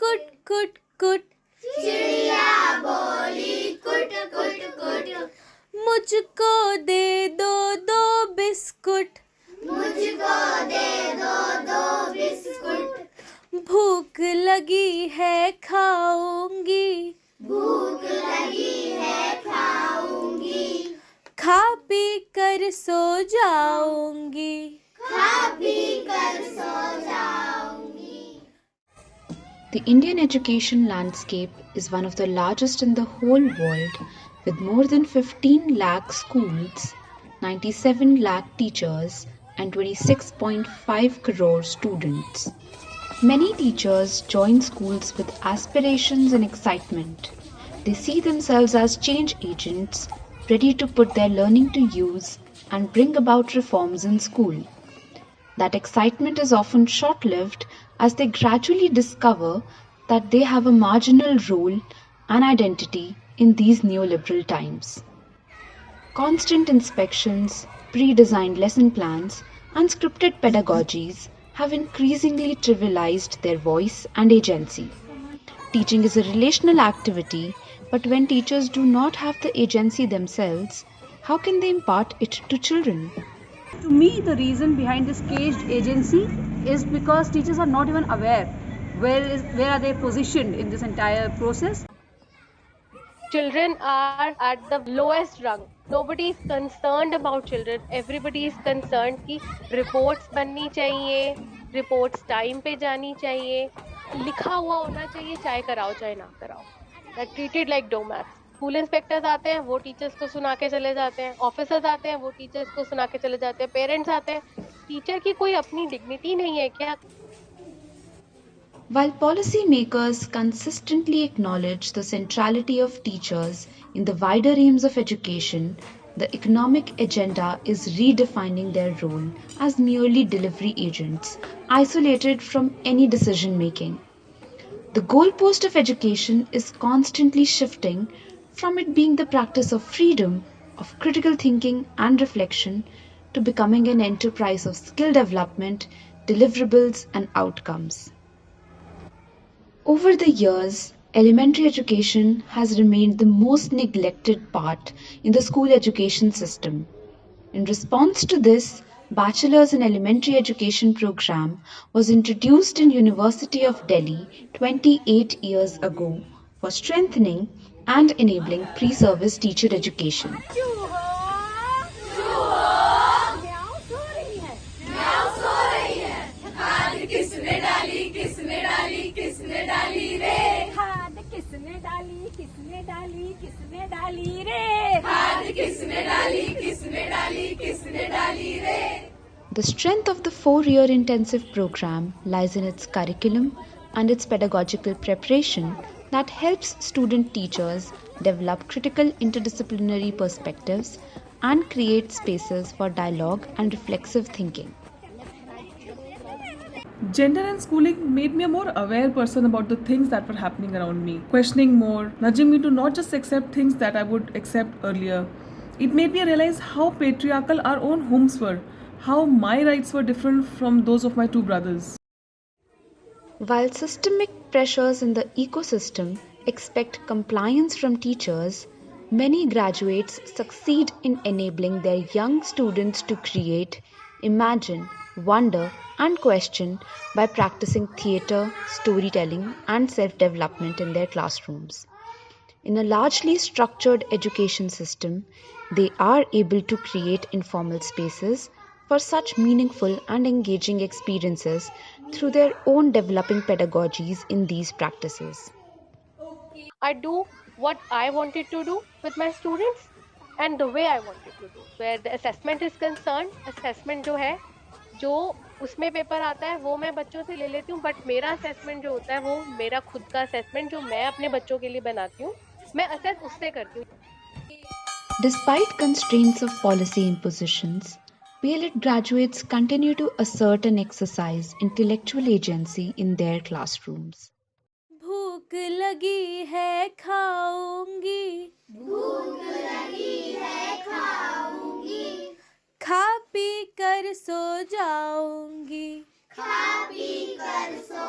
कुट कुट कुट, चिड़िया बोली कुट कुट कुट, मुझको दे दो दो बिस्कुट, मुझको दे दो दो बिस्कुट, भूख लगी है खाऊंगी, भूख लगी है खाऊंगी, खा पी कर सो जाऊंगी, खा पी कर सो जाऊंगी. The Indian education landscape is one of the largest in the whole world, with more than 15 lakh schools, 97 lakh teachers, and 26.5 crore students. Many teachers join schools with aspirations and excitement. They see themselves as change agents, ready to put their learning to use and bring about reforms in school. That excitement is often short lived as they gradually discover that they have a marginal role and identity in these neoliberal times. Constant inspections, pre designed lesson plans, and scripted pedagogies have increasingly trivialized their voice and agency. Teaching is a relational activity, but when teachers do not have the agency themselves, how can they impart it to children? To me, the reason behind this caged agency is because teachers are not even aware where are they positioned in this entire process. Children are at the lowest rung. Nobody is concerned about children. Everybody is concerned कि reports बननी चाहिए, reports time पे जानी चाहिए, लिखा हुआ होना चाहिए, चाहे कराओ चाहे ना कराओ. They're treated like doormats. School inspectors आते हैं, वो टीचर्स को सुना के चले जाते हैं, ऑफिसर्स आते हैं, वो टीचर्स को सुना के चले जाते हैं, पेरेंट्स आते हैं. टीचर की कोई अपनी डिग्निटी नहीं है क्या? While policymakers consistently acknowledge the centrality of teachers in the wider aims of education, the economic agenda is redefining their role as merely delivery agents, isolated from any decision making. The goalpost of education is constantly shifting from it being the practice of freedom, of critical thinking and reflection, to becoming an enterprise of skill development, deliverables, and outcomes. Over the years, elementary education has remained the most neglected part in the school education system. In response to this, Bachelor's in Elementary Education program was introduced in University of Delhi 28 years ago for strengthening and enabling pre-service teacher education. किसने डाली किसने डाली किसने डाली रे, खाद किसने डाली किसने डाली किसने डाली रे, खाद किसने डाली किसने डाली किसने डाली रे. The strength of the 4-year intensive program lies in its curriculum and its pedagogical preparation that helps student teachers develop critical interdisciplinary perspectives and create spaces for dialogue and reflexive thinking. Gender and schooling made me a more aware person about the things that were happening around me, questioning more, nudging me to not just accept things that I would accept earlier. It made me realize how patriarchal our own homes were, how my rights were different from those of my two brothers. While systemic pressures in the ecosystem expect compliance from teachers, many graduates succeed in enabling their young students to create, imagine, wonder, and question by practicing theatre, storytelling, and self-development in their classrooms. In a largely structured education system, they are able to create informal spaces for such meaningful and engaging experiences through their own developing pedagogies in these practices. I do what I wanted to do with my students and the way I wanted to do. Where the assessment is concerned, assessment जो है, जो उसमें paper आता है वो मैं बच्चों से ले लेती हूँ, बट मेरा असेसमेंट जो होता है वो मेरा खुद का असेसमेंट जो मैं अपने बच्चों के लिए बनाती हूँ, मैं असेस उससे करती हूँ. Despite constraints of policy impositions, B.El.Ed graduates continue to assert and exercise intellectual agency in their classrooms. भूख लगी है खाऊंगी, भूख लगी है खाऊंगी, खा पी कर सो जाऊंगी, खा पी कर सो